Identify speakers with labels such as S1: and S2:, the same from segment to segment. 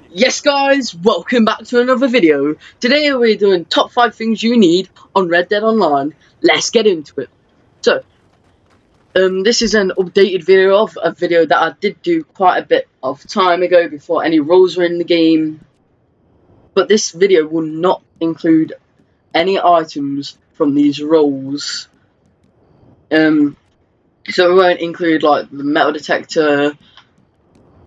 S1: Yes guys, welcome back to another video. Today we're doing top 5 things you need on Red Dead Online. Let's get into it. So, this is an updated video of a video that I did do quite a bit of time ago before any roles were in the game. But this video will not include any items from these roles. So it won't include like the metal detector,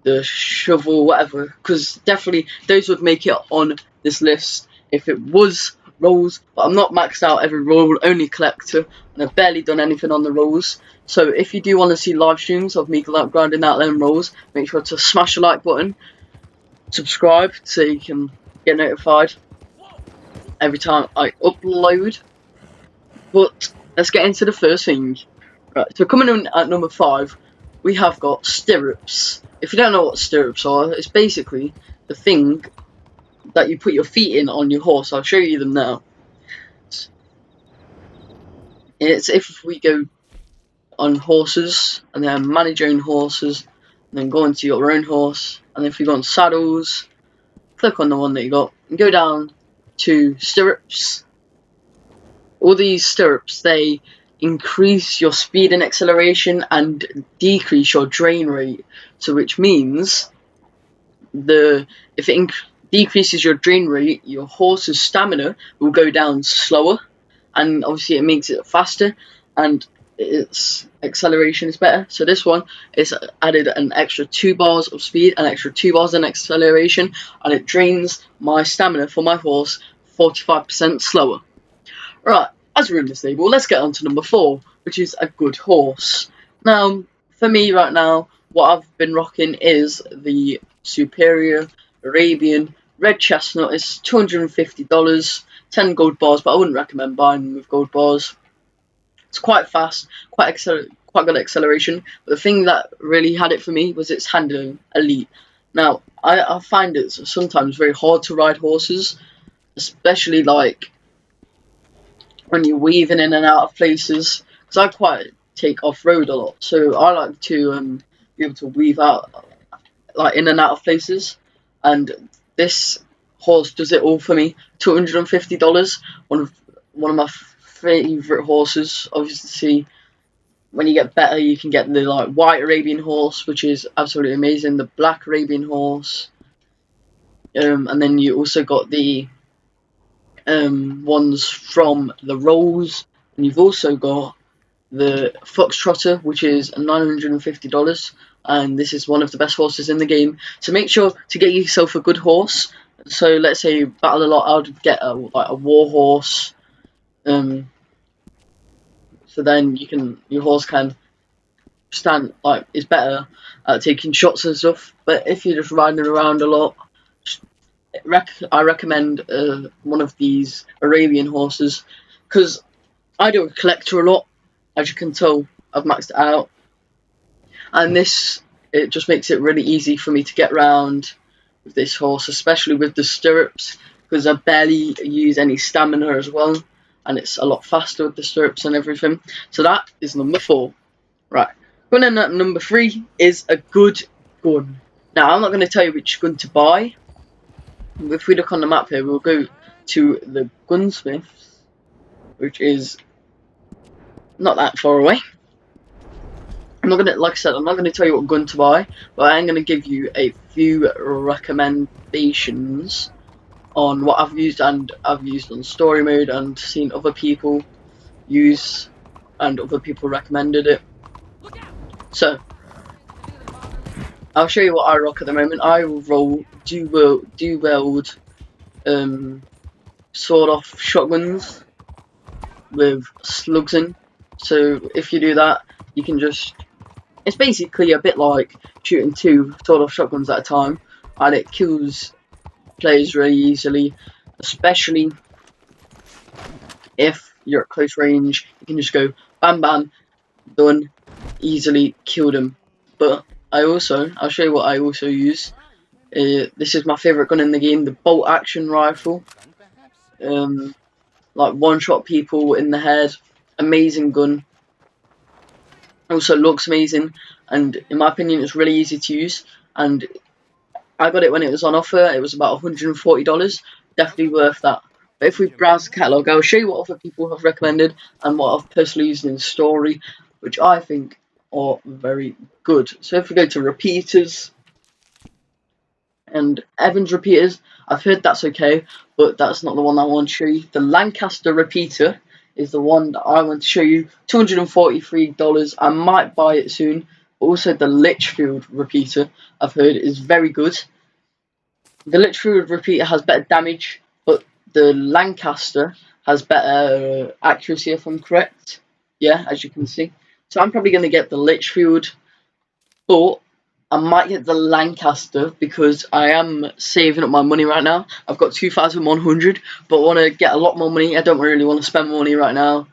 S1: the shovel, whatever, because definitely those would make it on this list if it was rolls, but I'm not maxed out every roll, only collector, and I've barely done anything on the rolls. So if you do want to see live streams of me grinding out them rolls, make sure to smash the like button, subscribe so you can get notified every time I upload. But let's get into the first thing. Right, so coming in at number 5, we have got stirrups. If you don't know what stirrups are, it's basically the thing that you put your feet in on your horse. I'll show you them now. It's if we go on horses, and then manage your own horses, and then go into your own horse, and if you go on saddles, click on the one that you got, and go down to stirrups. All these stirrups, they increase your speed and acceleration and decrease your drain rate. So which means if it decreases your drain rate, your horse's stamina will go down slower, and obviously it makes it faster and its acceleration is better. So this one is added an extra 2 bars of speed, an extra 2 bars in acceleration, and it drains my stamina for my horse 45% slower. Right, as we're in this table, let's get on to number 4, which is a good horse. Now, for me right now, what I've been rocking is the Superior Arabian Red Chestnut. It's $250, 10 gold bars, but I wouldn't recommend buying them with gold bars. It's quite fast, quite good acceleration, but the thing that really had it for me was its handling elite. Now, I find it sometimes very hard to ride horses, especially like when you're weaving in and out of places, because I quite take off-road a lot, so I like to be able to weave out like in and out of places, and this horse does it all for me. $250, one of my favourite horses. Obviously, when you get better, you can get the like white Arabian horse, which is absolutely amazing, the black Arabian horse, and then you also got the ones from the rolls, and you've also got the Foxtrotter, which is $950, and this is one of the best horses in the game. So make sure to get yourself a good horse. So let's say you battle a lot, I would get like a war horse, so then your horse can stand, like, is better at taking shots and stuff. But if you're just riding around a lot, I recommend one of these Arabian horses, because I do a collector a lot. As you can tell, I've maxed it out, and it just makes it really easy for me to get around with this horse, especially with the stirrups, because I barely use any stamina as well, and it's a lot faster with the stirrups and everything. So that is number 4. Right, going in at number 3 is a good gun. Now, I'm not going to tell you which gun to buy. If we look on the map here, we'll go to the gunsmiths, which is not that far away. I'm not gonna, like I said, I'm not gonna tell you what gun to buy, but I am gonna give you a few recommendations on what I've used, and I've used on story mode and seen other people use, and other people recommended it. So I'll show you what I rock at the moment. I will roll dual-wield sawed-off shotguns with slugs in. So if you do that, you can just, it's basically a bit like shooting 2 sawed-off shotguns at a time, and it kills players really easily, especially if you're at close range. You can just go bam bam, done, easily kill them. But I'll show you what I also use. This is my favourite gun in the game, the bolt action rifle. Like one-shot people in the head. Amazing gun. Also looks amazing, and in my opinion it's really easy to use, and I got it when it was on offer. It was about $140. Definitely worth that. But if we browse the catalogue, I'll show you what other people have recommended and what I've personally used in the story, which I think are very good. So if we go to repeaters and Evans repeaters, I've heard that's okay, but that's not the one I want to show you. The Lancaster repeater is the one that I want to show you. $243. I might buy it soon. Also, the Litchfield repeater I've heard is very good. The Litchfield repeater has better damage, but the Lancaster has better accuracy, if I'm correct. Yeah, as you can see. So I'm probably going to get the Litchfield, but I might get the Lancaster because I am saving up my money right now. I've got 2,100, but I want to get a lot more money. I don't really want to spend money right now.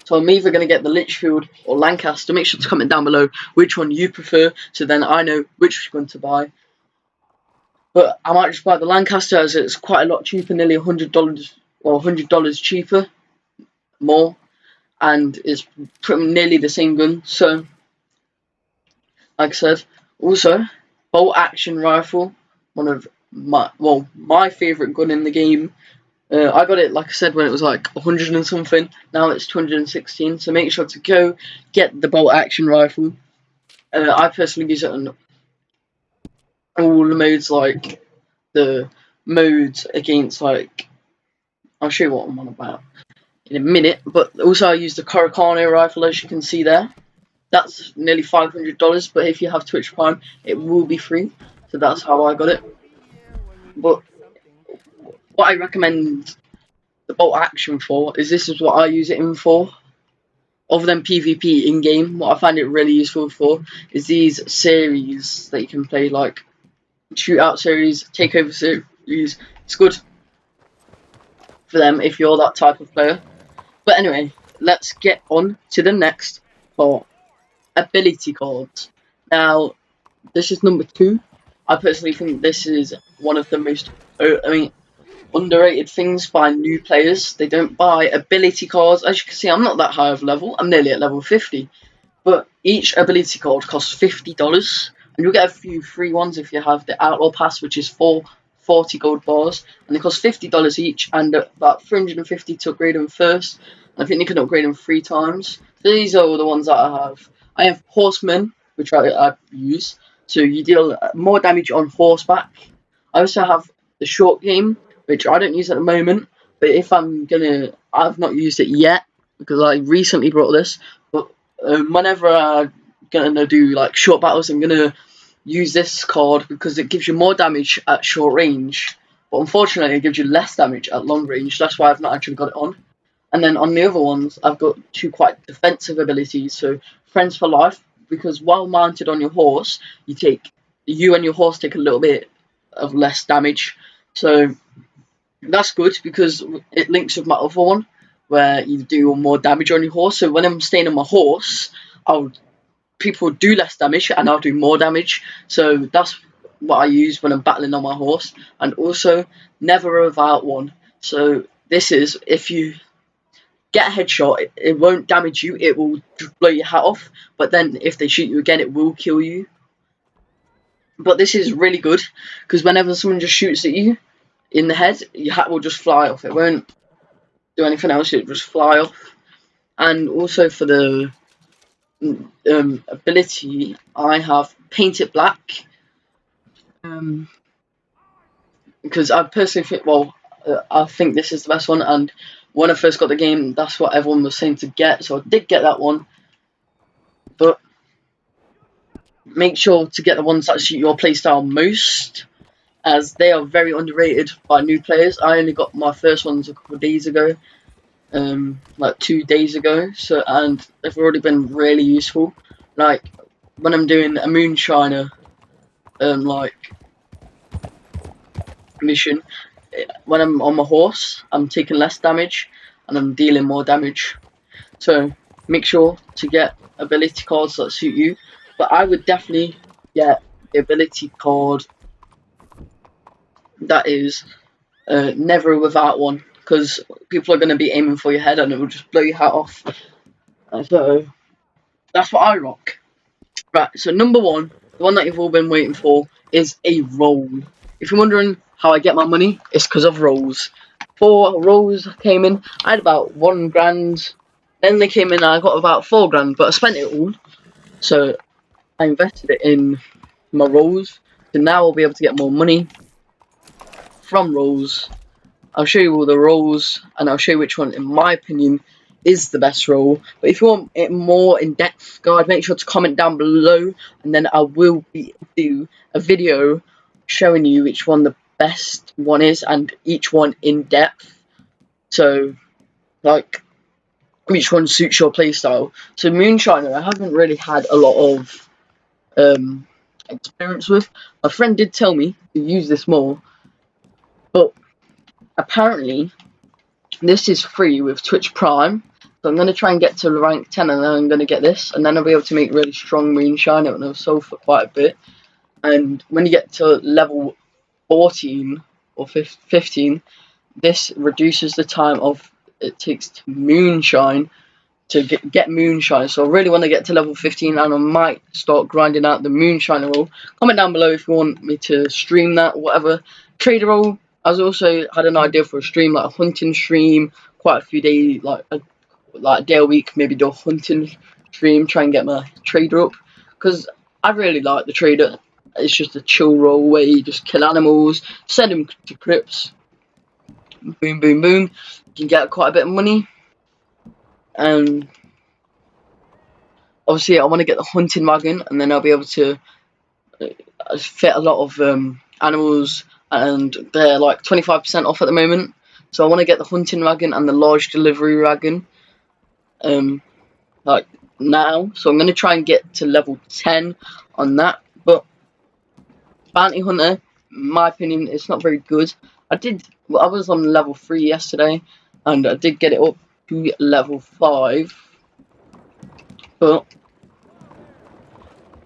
S1: So I'm either going to get the Litchfield or Lancaster. Make sure to comment down below which one you prefer, so then I know which one to buy. But I might just buy the Lancaster as it's quite a lot cheaper, nearly $100, well, $100 cheaper, more, and it's nearly the same gun. So, like I said, also bolt action rifle, one of my favourite gun in the game. I got it, like I said, when it was like 100 and something. Now it's 216. So make sure to go get the bolt action rifle. I personally use it on all the modes, like the modes against, like, I'll show you what I'm on about in a minute. But also I use the Coracano rifle, as you can see there. That's nearly $500, but if you have Twitch Prime, it will be free. So that's how I got it. But what I recommend the bolt action for is this is what I use it in for. Other than PvP in game, what I find it really useful for is these series that you can play, like shootout series, takeover series. It's good for them if you're that type of player. But anyway, let's get on to the next part. Ability cards. Now, this is number 2. I personally think this is one of the most, underrated things by new players. They don't buy ability cards. As you can see, I'm not that high of level. I'm nearly at level 50. But each ability card costs $50. And you'll get a few free ones if you have the Outlaw Pass, which is 40 gold bars. And they cost $50 each and about 350 to upgrade them first. And I think you can upgrade them 3 times. So these are all the ones that I have. I have Horseman, which I use. So you deal more damage on horseback. I also have the short game, which I don't use at the moment. But if I've not used it yet because I recently brought this. But whenever I'm gonna do like short battles, I'm gonna use this card because it gives you more damage at short range. But unfortunately, it gives you less damage at long range. That's why I've not actually got it on. And then on the other ones, I've got 2 quite defensive abilities. So Friends for Life, because while mounted on your horse, you and your horse take a little bit of less damage. So that's good because it links with my other one, where you do more damage on your horse. So when I'm staying on my horse, people do less damage and I'll do more damage. So that's what I use when I'm battling on my horse. And also, never without one. So this is, if you get a headshot, it won't damage you, it will just blow your hat off. But then if they shoot you again, it will kill you. But this is really good because whenever someone just shoots at you in the head, your hat will just fly off. It won't do anything else, it will just fly off. And also for the ability, I have Paint It Black. Because I personally think, I think this is the best one. And when I first got the game, that's what everyone was saying to get. So I did get that one. But make sure to get the ones that suit your playstyle most, as they are very underrated by new players. I only got my first ones a couple of days ago, like 2 days ago. So, and they've already been really useful. Like when I'm doing a Moonshiner, like mission, when I'm on my horse, I'm taking less damage and I'm dealing more damage. So make sure to get ability cards that suit you. But I would definitely get the ability card that is never without one, because people are going to be aiming for your head and it will just blow your hat off. So that's what I rock. Right, so number 1, the one that you've all been waiting for, is a roll. If you're wondering how I get my money, it's because of rolls. 4 rolls came in, I had about 1 grand. Then they came in and I got about 4 grand, but I spent it all. So I invested it in my rolls. So now I'll be able to get more money from rolls. I'll show you all the rolls and I'll show you which one, in my opinion, is the best roll. But if you want it more in depth, guys, make sure to comment down below, and then I will do a video showing you which one the best one is and each one in depth. So, like, which one suits your playstyle. So Moonshiner, I haven't really had a lot of experience with. My friend did tell me to use this more, but apparently this is free with Twitch Prime. So I'm going to try and get to rank 10, and then I'm going to get this, and then I'll be able to make really strong Moonshiner, and I'll sell for quite a bit. And when you get to level 14 or 15, this reduces the time it takes to moonshine, to get moonshine. So I really want to get to level 15, and I might start grinding out the moonshiner roll. Comment down below if you want me to stream that, whatever. Trader roll, I also had an idea for a stream, like a hunting stream, quite a few days, like a day a week, maybe do a hunting stream, try and get my trader up, because I really like the trader. It's just a chill roll where you just kill animals, send them to crypts, boom boom boom, you can get quite a bit of money. And obviously I want to get the hunting wagon, and then I'll be able to fit a lot of animals, and they're like 25% off at the moment. So I want to get the hunting wagon and the large delivery wagon like now. So I'm going to try and get to level 10 on that. But Bounty Hunter, in my opinion, it's not very good. I was on level 3 yesterday, and I did get it up to level 5, but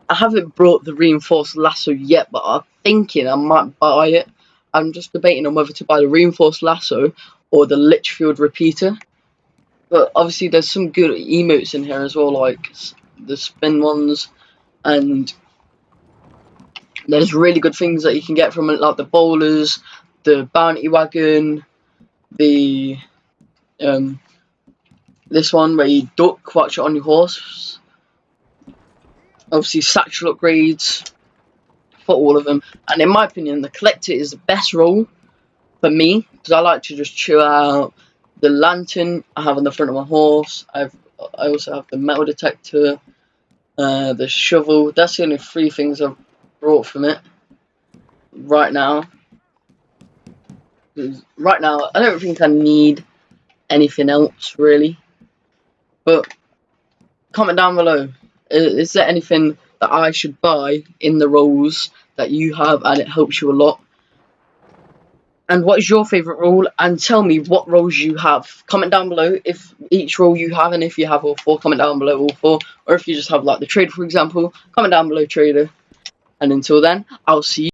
S1: I haven't brought the reinforced lasso yet, but I'm thinking I might buy it. I'm just debating on whether to buy the reinforced lasso or the Litchfield repeater. But obviously there's some good emotes in here as well, like the spin ones, and there's really good things that you can get from it, like the bowlers, the bounty wagon, the this one where you duck, watch it on your horse. Obviously satchel upgrades for all of them, and in my opinion the collector is the best roll for me, because I like to just chill out. The lantern I have on the front of my horse. I also have the metal detector, the shovel. That's the only 3 things I've brought from it right now. Right now I don't think I need anything else really. But comment down below, is there anything that I should buy in the rolls that you have and it helps you a lot? And what is your favourite roll? And tell me what rolls you have. Comment down below if each roll you have, and if you have all 4, comment down below all 4. Or if you just have like the trader, for example, comment down below trader. And until then, I'll see you.